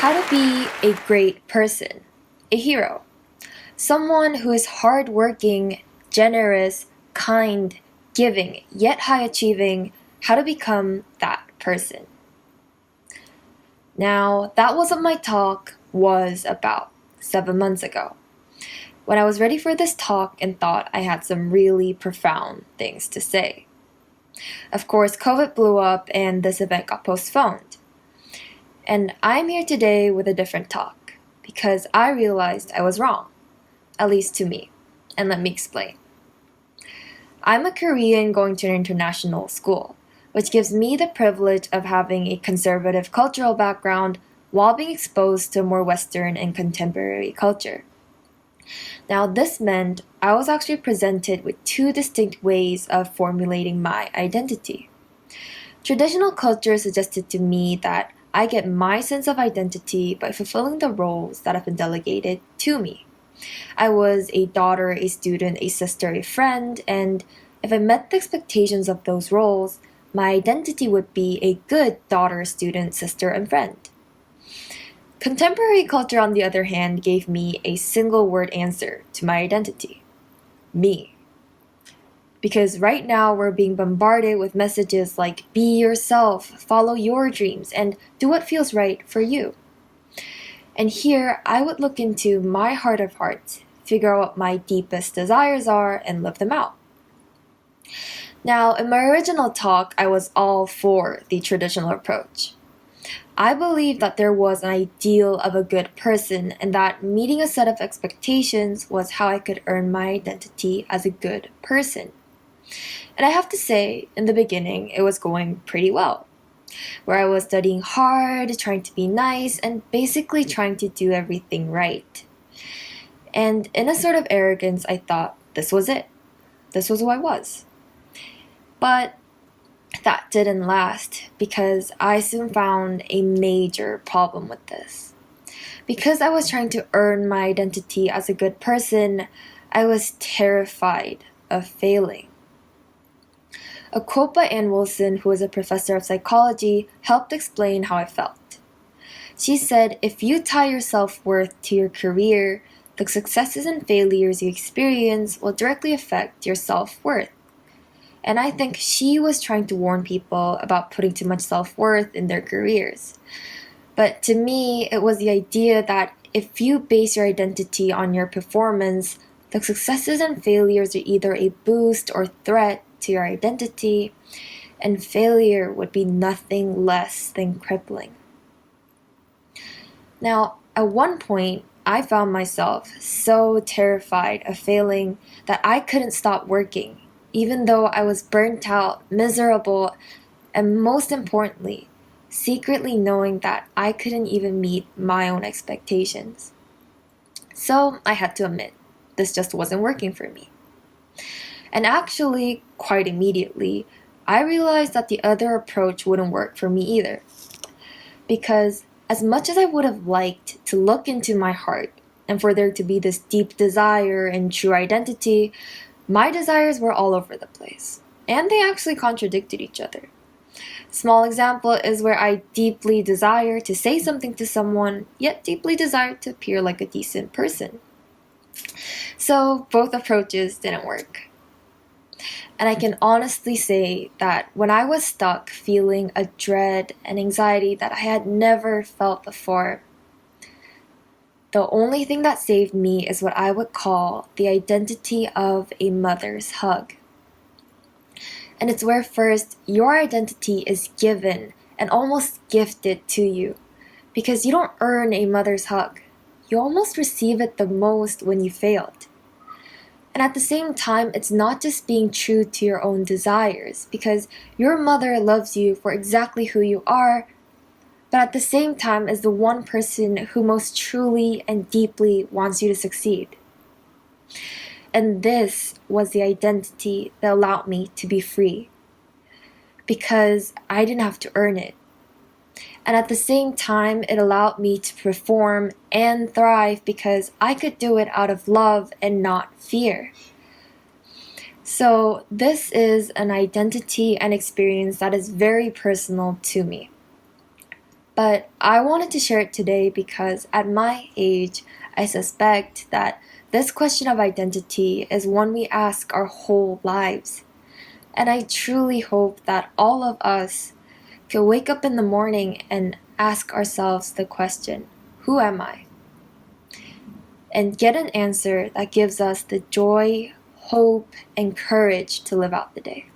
How to be a great person, a hero, someone who is hardworking, generous, kind, giving, yet high achieving, how to become that person. Now, that was what my talk was about 7 months ago, when I was ready for this talk and thought I had some really profound things to say. Of course, COVID blew up and this event got postponed. And I'm here today with a different talk because I realized I was wrong, at least to me. And let me explain. I'm a Korean going to an international school, which gives me the privilege of having a conservative cultural background while being exposed to more Western and contemporary culture. Now, this meant I was actually presented with two distinct ways of formulating my identity. Traditional culture suggested to me that I get my sense of identity by fulfilling the roles that have been delegated to me. I was a daughter, a student, a sister, a friend, and if I met the expectations of those roles, my identity would be a good daughter, student, sister, and friend. Contemporary culture, on the other hand, gave me a single word answer to my identity: me. Because right now we're being bombarded with messages like be yourself, follow your dreams, and do what feels right for you. And here I would look into my heart of hearts, figure out what my deepest desires are, and live them out. Now, in my original talk, I was all for the traditional approach. I believed that there was an ideal of a good person and that meeting a set of expectations was how I could earn my identity as a good person. And I have to say, in the beginning, it was going pretty well, where I was studying hard, trying to be nice, and basically trying to do everything right. And in a sort of arrogance, I thought this was it. This was who I was. But that didn't last because I soon found a major problem with this. Because I was trying to earn my identity as a good person, I was terrified of failing. A quote by Ann Wilson, who is a professor of psychology, helped explain how I felt. She said, if you tie your self-worth to your career, the successes and failures you experience will directly affect your self-worth. And I think she was trying to warn people about putting too much self-worth in their careers. But to me, it was the idea that if you base your identity on your performance, the successes and failures are either a boost or threat to your identity, and failure would be nothing less than crippling. Now, at one point, I found myself so terrified of failing that I couldn't stop working, even though I was burnt out, miserable, and most importantly, secretly knowing that I couldn't even meet my own expectations. So I had to admit, this just wasn't working for me. And actually, quite immediately, I realized that the other approach wouldn't work for me either. Because as much as I would have liked to look into my heart and for there to be this deep desire and true identity, my desires were all over the place. And they actually contradicted each other. Small example is where I deeply desire to say something to someone, yet deeply desire to appear like a decent person. So both approaches didn't work. And I can honestly say that when I was stuck feeling a dread and anxiety that I had never felt before, the only thing that saved me is what I would call the identity of a mother's hug. And it's where first your identity is given and almost gifted to you, because you don't earn a mother's hug. You almost receive it the most when you failed. And at the same time, it's not just being true to your own desires, because your mother loves you for exactly who you are, but at the same time is the one person who most truly and deeply wants you to succeed. And this was the identity that allowed me to be free, because I didn't have to earn it. And at the same time, it allowed me to perform and thrive because I could do it out of love and not fear. So this is an identity and experience that is very personal to me. But I wanted to share it today because at my age, I suspect that this question of identity is one we ask our whole lives. And I truly hope that all of us can wake up in the morning and ask ourselves the question, who am I? And get an answer that gives us the joy, hope, and courage to live out the day.